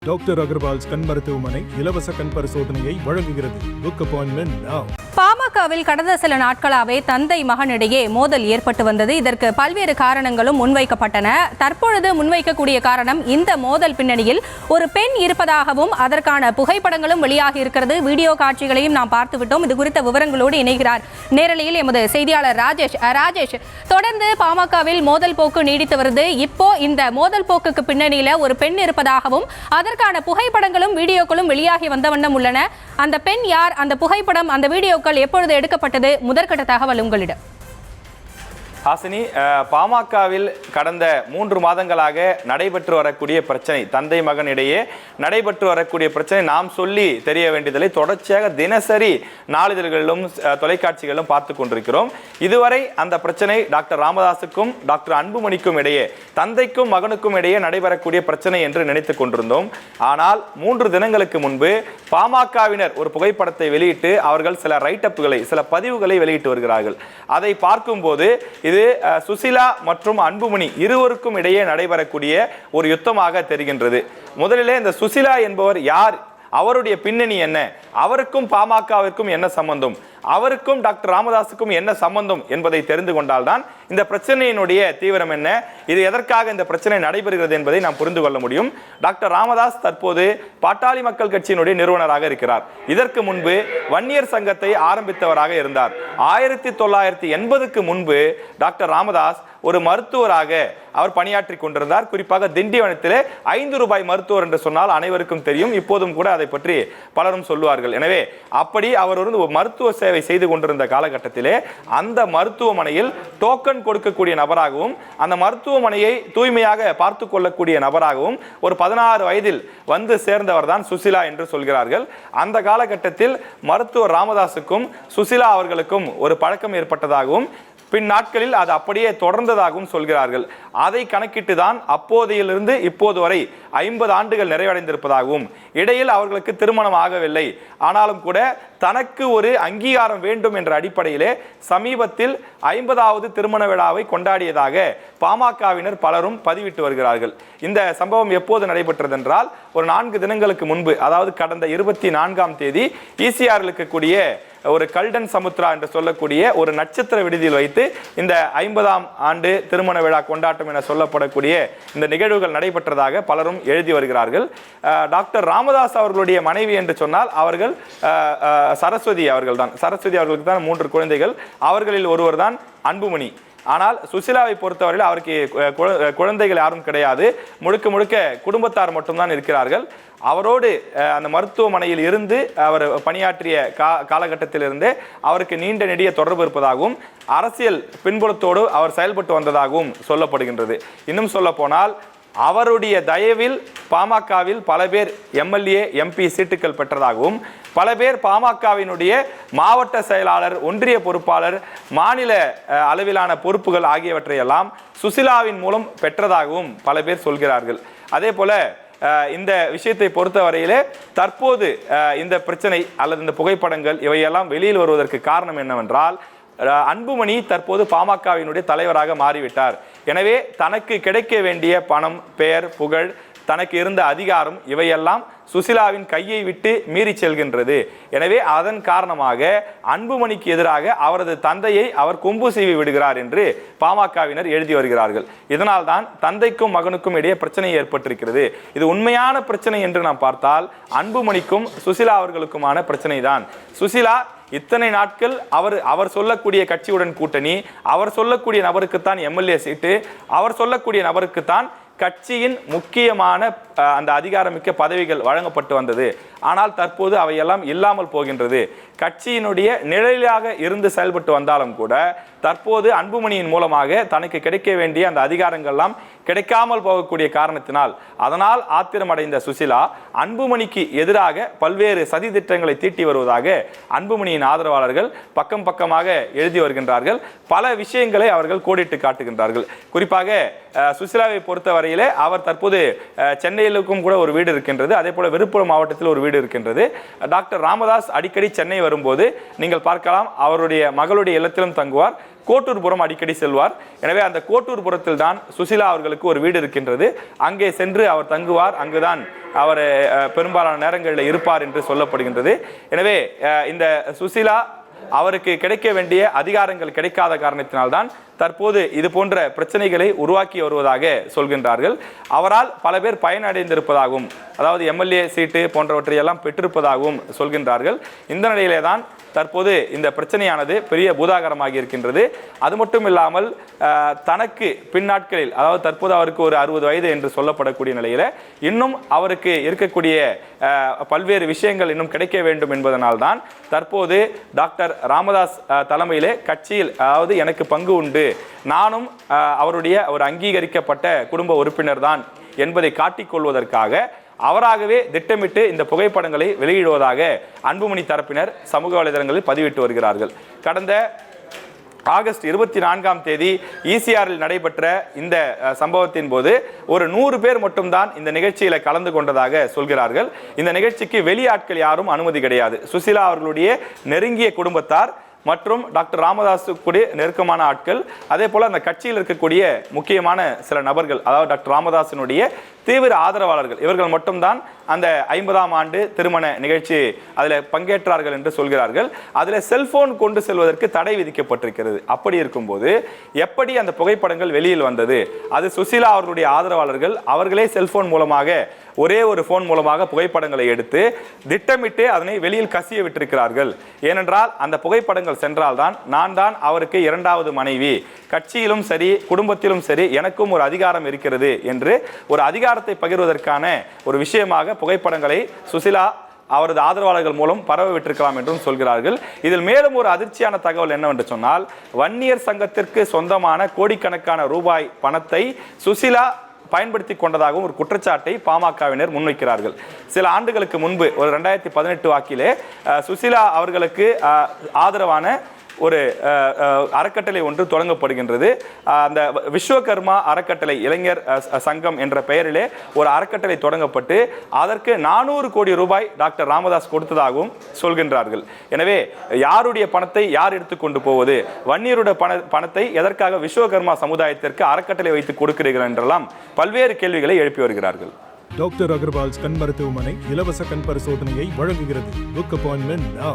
Doctor Agarwal's கண் மருத்துவமனை இலவச கண் பரிசோதனையை வழங்குகிறது. புக் அப்பாயின்மெண்ட் நவ. பாமகவில் கடந்த சில நாட்களாகவே தந்தை மகனிடையே மோதல் ஏற்பட்டு வந்தது. இதற்கு பல்வேறு காரணங்களும் முன்வைக்கப்பட்டன. தற்பொழுது முன்வைக்கக்கூடிய காரணம், இந்த மோதல் பின்னணியில் ஒரு பெண் இருப்பதாகவும் அதற்கான புகைப்படங்களும் வெளியாகி இருக்கிறது. வீடியோ காட்சிகளையும் நாம் பார்த்துவிட்டோம். இது குறித்த விவரங்களோடு இணைகிறார் நேரலையில் எமது செய்தியாளர் ராஜேஷ். தொடர்ந்து பாமகவில் மோதல் போக்கு நீடித்து வருது. இப்போ இந்த மோதல் போக்குக்கு பின்னணியில ஒரு பெண் இருப்பதாகவும் அதற்கான புகைப்படங்களும் வீடியோக்களும் வெளியாகி வந்த வண்ணம் உள்ளன. அந்த பெண் யார், அந்த புகைப்படம், அந்த வீடியோக்கள் எப்பொழுது எடுக்கப்பட்டது? முதற்கட்ட தகவல் உங்களிடம். ஹாசினி, பாமகவில் கடந்த 3 மாதங்களாக நடைபெற்று வரக்கூடிய பிரச்சனை, தந்தை மகன் இடையே நடைபெற்று வரக்கூடிய பிரச்சனை நாம் சொல்லி தெரிய வேண்டியதில்லை. தொடர்ச்சியாக தினசரி நாளிதழ்களிலும் தொலைக்காட்சிகளிலும் பார்த்து கொண்டிருக்கிறோம். இதுவரை அந்த பிரச்சனை டாக்டர் ராமதாஸுக்கும் டாக்டர் அன்புமணிக்கும் இடையே, தந்தைக்கும் மகனுக்கும் இடையே நடைபெறக்கூடிய பிரச்சனை என்று நினைத்துக் கொண்டிருந்தோம். ஆனால் 3 தினங்களுக்கு முன்பு பாமகவினர் ஒரு புகைப்படத்தை வெளியிட்டு அவர்கள் சில ரைட்டப்புகளை, சில பதிவுகளை வெளியிட்டு வருகிறார்கள். அதை பார்க்கும்போது இது சுசிலா மற்றும் அன்புமணி இருவருக்கும் இடையே நடைபெறக்கூடிய ஒரு யுத்தமாக தெரிகின்றது. முதலிலே இந்த சுசிலா என்பவர் யார், அவருடைய பின்னணி என்ன, அவருக்கும் பாமகவிற்கும் என்ன சம்பந்தம், அவருக்கும் டாக்டர் ராமதாஸுக்கும் என்ன சம்பந்தம் என்பதை தெரிந்து கொண்டால்தான் இந்த பிரச்சனையினுடைய தீவிரம் என்ன, இது எதற்காக இந்த பிரச்சனை நடைபெறுகிறது என்பதை நாம் புரிந்து கொள்ள முடியும். டாக்டர் ராமதாஸ் தற்போது பாட்டாளி மக்கள் கட்சியினுடைய நிறுவனராக இருக்கிறார். இதற்கு முன்பு வன்னியர் சங்கத்தை ஆரம்பித்தவராக இருந்தார். 1980க்கு முன்பு டாக்டர் ராமதாஸ் ஒரு மருத்துவராக அவர் பணியாற்றி கொண்டிருந்தார். குறிப்பாக திண்டிவனத்திலே 5 ரூபாய் மருத்துவர் என்று சொன்னால் அனைவருக்கும் தெரியும். இப்போதும் கூட அதை பற்றி பலரும் சொல்லுவார்கள். எனவே அப்படி அவர் ஒரு மருத்துவ சேவை செய்து கொண்டிருந்த காலகட்டத்திலே அந்த மருத்துவமனையில் டோக்கன் கொடுக்கக்கூடிய நபராகவும், அந்த மருத்துவமனையை தூய்மையாக பார்த்து கொள்ளக்கூடிய நபராகவும் ஒரு 16 வயதில் வந்து சேர்ந்தவர் தான் சுசிலா என்று சொல்கிறார்கள். அந்த காலகட்டத்தில் மருத்துவர் ராமதாஸுக்கும் சுசிலா அவர்களுக்கும் ஒரு பழக்கம் ஏற்பட்டதாகவும், பின் நாட்களில் அது அப்படியே தொடர்ந்ததாகவும் சொல்கிறார்கள். அதை கணக்கிட்டு தான் அப்போதையிலிருந்து இப்போது வரை 50 ஆண்டுகள் நிறைவடைந்திருப்பதாகவும், இடையில் அவர்களுக்கு திருமணம் ஆகவில்லை, ஆனாலும் கூட தனக்கு ஒரு அங்கீகாரம் வேண்டும் என்ற அடிப்படையிலே சமீபத்தில் 50வது திருமண விழாவை கொண்டாடியதாக பாமகவினர் பலரும் பதிவிட்டு வருகிறார்கள். இந்த சம்பவம் எப்போது நடைபெற்றது என்றால், ஒரு 4 தினங்களுக்கு முன்பு, அதாவது கடந்த 24ஆம் தேதி ஈசிஆரில் இருக்கக்கூடிய ஒரு கல்டன் சமுத்ரா என்று சொல்லக்கூடிய ஒரு நட்சத்திர விடுதியில் வைத்து இந்த 50ஆம் ஆண்டு திருமண விழா கொண்டாட்டம் என சொல்லப்படக்கூடிய இந்த நிகழ்வுகள் நடைபெற்றதாக பலரும் எழுதி வருகிறார்கள். டாக்டர் ராமதாஸ் அவர்களுடைய மனைவி என்று சொன்னால் அவர்கள் சரஸ்வதி அவர்கள் தான். சரஸ்வதி அவர்களுக்கு தான் 3 குழந்தைகள். அவர்களில் ஒருவர் தான் அன்புமணி. ஆனால் சுசிலாவை பொறுத்தவரையில் அவருக்கு குழந்தைகள் யாரும் கிடையாது. முழுக்க முழுக்க குடும்பத்தார் மட்டும்தான் இருக்கிறார்கள். அவரோடு அந்த மருத்துவமனையில் இருந்து அவர் பணியாற்றிய காலகட்டத்திலிருந்து அவருக்கு நீண்ட நெடிய தொடர்பு இருப்பதாகவும், அரசியல் பின்புலத்தோடு அவர் செயல்பட்டு வந்ததாகவும் சொல்லப்படுகின்றது. இன்னும் சொல்ல போனால் அவருடைய தயவில் பாமகவில் பல பேர் எம்எல்ஏ எம்பி சீட்டுகள் பெற்றதாகவும், பல பேர் பாமகவினுடைய மாவட்ட செயலாளர், ஒன்றிய பொறுப்பாளர், மாநில அளவிலான பொறுப்புகள் ஆகியவற்றையெல்லாம் சுசிலாவின் மூலம் பெற்றதாகவும் பல பேர் சொல்கிறார்கள். அதே போல இந்த விஷயத்தை பொறுத்தவரையிலே தற்போது இந்த பிரச்சனை அல்லது இந்த புகைப்படங்கள் இவையெல்லாம் வெளியில் வருவதற்கு காரணம் என்னவென்றால், அன்புமணி தற்போது பாமகவினுடைய தலைவராக மாறிவிட்டார். எனவே தனக்கு கிடைக்க வேண்டிய பணம், பெயர், புகழ், தனக்கு இருந்த அதிகாரம் இவையெல்லாம் சுசிலாவின் கையை விட்டு மீறி செல்கின்றது. எனவே அதன் காரணமாக அன்புமணிக்கு எதிராக அவரது தந்தையை அவர் கொம்பு சீவி விடுகிறார் என்று பாமகவினர் எழுதி வருகிறார்கள். இதனால் தான் தந்தைக்கும் மகனுக்கும் இடையே பிரச்சனை ஏற்பட்டிருக்கிறது. இது உண்மையான பிரச்சனை என்று நாம் பார்த்தால் அன்புமணிக்கும் சுசிலா அவர்களுக்குமான பிரச்சனை தான். சுசிலா இத்தனை நாட்கள் அவர் சொல்லக்கூடிய கட்சியுடன் கூட்டணி, அவர் சொல்லக்கூடிய நபருக்குத்தான் எம்எல்ஏ சீட்டு, அவர் சொல்லக்கூடிய நபருக்குத்தான் கட்சியின் முக்கியமான அந்த அதிகாரமிக்க பதவிகள் வழங்கப்பட்டு வந்தது. ஆனால் தற்போது அவையெல்லாம் இல்லாமல் போகின்றது. கட்சியினுடைய நிழலாக இருந்து செயல்பட்டு வந்தாலும் கூட தற்போது அன்புமணியின் மூலமாக தனக்கு கிடைக்க வேண்டிய அந்த அதிகாரங்கள்லாம் கிடைக்காமல் போகக்கூடிய காரணத்தினால், அதனால் ஆத்திரமடைந்த சுசிலா அன்புமணிக்கு எதிராக பல்வேறு சதி திட்டங்களை தீட்டி வருவதாக அன்புமணியின் ஆதரவாளர்கள் பக்கம் பக்கமாக எழுதி வருகின்றார்கள். பல விஷயங்களை அவர்கள் கோடிட்டு காட்டுகின்றார்கள். குறிப்பாக சுசிலாவை பொறுத்தவரையிலே அவர் தற்போது சென்னையிலுக்கும் கூட ஒரு வீடு இருக்கின்றது. அதே போல விழுப்புரம் மாவட்டத்தில் ஒரு வீடு இருக்கின்றது. டாக்டர் ராமதாஸ் அடிக்கடி சென்னை வரும்போது நீங்கள் பார்க்கலாம், அவருடைய மகளுடைய இல்லத்திலும் தங்குவார். கோட்டூர்புரம் அடிக்கடி செல்வார். எனவே அந்த கோட்டூர்புரத்தில் தான் சுசிலா அவர்களுக்கு ஒரு வீடு இருக்கின்றது. அங்கே சென்று அவர் தங்குவார். அங்குதான் அவர் பெரும்பாலான நேரங்களில் இருப்பார் என்று சொல்லப்படுகின்றது. எனவே இந்த சுசிலா அவருக்கு கிடைக்க வேண்டிய அதிகாரங்கள் கிடைக்காத காரணத்தினால்தான் தற்போது இது போன்ற பிரச்சனைகளை உருவாக்கி வருவதாக சொல்கின்றார்கள். அவரால் பல பேர் பயனடைந்திருப்பதாகவும், அதாவது எம்எல்ஏ சீட்டு போன்றவற்றையெல்லாம் பெற்றிருப்பதாகவும் சொல்கின்றார்கள். இந்த நிலையிலே தான் தற்போது இந்த பிரச்சனையானது பெரிய பூதாகரமாகி இருக்கின்றது. அது மட்டும் இல்லாமல் தனக்கு பின்னாட்களில், அதாவது தற்போது அவருக்கு ஒரு 60 வயது என்று சொல்லப்படக்கூடிய நிலையில இன்னும் அவருக்கு இருக்கக்கூடிய பல்வேறு விஷயங்கள் இன்னும் கிடைக்க வேண்டும் என்பதனால்தான் தற்போது டாக்டர் ராமதாஸ் தலைமையிலே கட்சியில், அதாவது எனக்கு பங்கு உண்டு, நானும் அவருடைய ஒரு அங்கீகரிக்கப்பட்ட குடும்ப உறுப்பினர் தான் என்பதை காட்டிக்கொள்வதற்காக அவராகவே திட்டமிட்டு இந்த புகைப்படங்களை வெளியிடுவதாக அன்புமணி தரப்பினர் சமூக வலைதளங்களில் பதிவிட்டு வருகிறார்கள். கடந்த ஆகஸ்ட் 24ஆம் தேதி ஈசிஆரில் நடைபெற்ற இந்த சம்பவத்தின் போது ஒரு 100 பேர் மட்டும்தான் இந்த நிகழ்ச்சியில கலந்து கொண்டதாக சொல்கிறார்கள். இந்த நிகழ்ச்சிக்கு வெளியாட்கள் யாரும் அனுமதி கிடையாது. சுசிலா அவர்களுடைய நெருங்கிய குடும்பத்தார் மற்றும் டாக்டர் ராமதாஸ் கூடிய நெருக்கமான ஆட்கள், அதே போல அந்த கட்சியில் இருக்கக்கூடிய முக்கியமான சில நபர்கள், அதாவது டாக்டர் ராமதாஸினுடைய தீவிர ஆதரவாளர்கள், இவர்கள் மட்டும்தான் அந்த 50ஆம் ஆண்டு திருமண நிகழ்ச்சி அதில் பங்கேற்றார்கள் என்று சொல்கிறார்கள். அதில் செல்போன் கொண்டு செல்வதற்கு தடை விதிக்கப்பட்டிருக்கிறது. அப்படி இருக்கும்போது எப்படி அந்த புகைப்படங்கள் வெளியில் வந்தது? அது சுசிலா அவர்களுடைய ஆதரவாளர்கள் அவர்களே செல்போன் மூலமாக, ஒரே ஒரு போன் மூலமாக புகைப்படங்களை எடுத்து திட்டமிட்டு அதனை வெளியில் கசிய விட்டிருக்கிறார்கள். ஏனென்றால் அந்த புகைப்படங்கள் சென்றால்தான் நான் தான் அவருக்கு 2வது மனைவி, கட்சியிலும் சரி குடும்பத்திலும் சரி எனக்கும் ஒரு அதிகாரம் இருக்கிறது என்று ஒரு அதிகாரத்தை பகிர்வதற்கான ஒரு விஷயமாக புகைப்படங்களை சுசிலா அவரது ஆதரவாளர்கள் மூலம் பரவ விட்டிருக்கலாம் என்றும் சொல்கிறார்கள். இதில் மேலும் ஒரு அதிர்ச்சியான தகவல் என்னவென்று சொன்னால், வன்னியர் சங்கத்திற்கு சொந்தமான கோடிக்கணக்கான ரூபாய் பணத்தை சுசிலா பயன்படுத்தி கொண்டதாகவும் ஒரு குற்றச்சாட்டை பாமகவினர் முன்வைக்கிறார்கள். சில ஆண்டுகளுக்கு முன்பு ஒரு 2018 வாக்கிலே சுசிலா அவர்களுக்கு ஆதரவான ஒரு அறக்கட்டளை ஒன்று தொடங்கப்படுகின்றது. அந்த விஸ்வகர்மா அறக்கட்டளை இளைஞர் சங்கம் என்ற பெயரிலே ஒரு அறக்கட்டளை தொடங்கப்பட்டு அதற்கு 400 கோடி ரூபாய் டாக்டர் ராமதாஸ் கொடுத்ததாகவும் சொல்கின்றார்கள். எனவே யாருடைய பணத்தை யார் எடுத்துக்கொண்டு போவது? வன்னியருடைய பணத்தை எதற்காக விஸ்வகர்மா சமுதாயத்திற்கு அறக்கட்டளை வைத்து கொடுக்கிறீர்கள் என்றெல்லாம் பல்வேறு கேள்விகளை எழுப்பி வருகிறார்கள். டாக்டர் அகர்வால்ஸ் கண் மருத்துவமனை இலவச கண் பரிசோதனையை வழங்குகிறது. புக் அப்பாயின்மென்ட் நவ.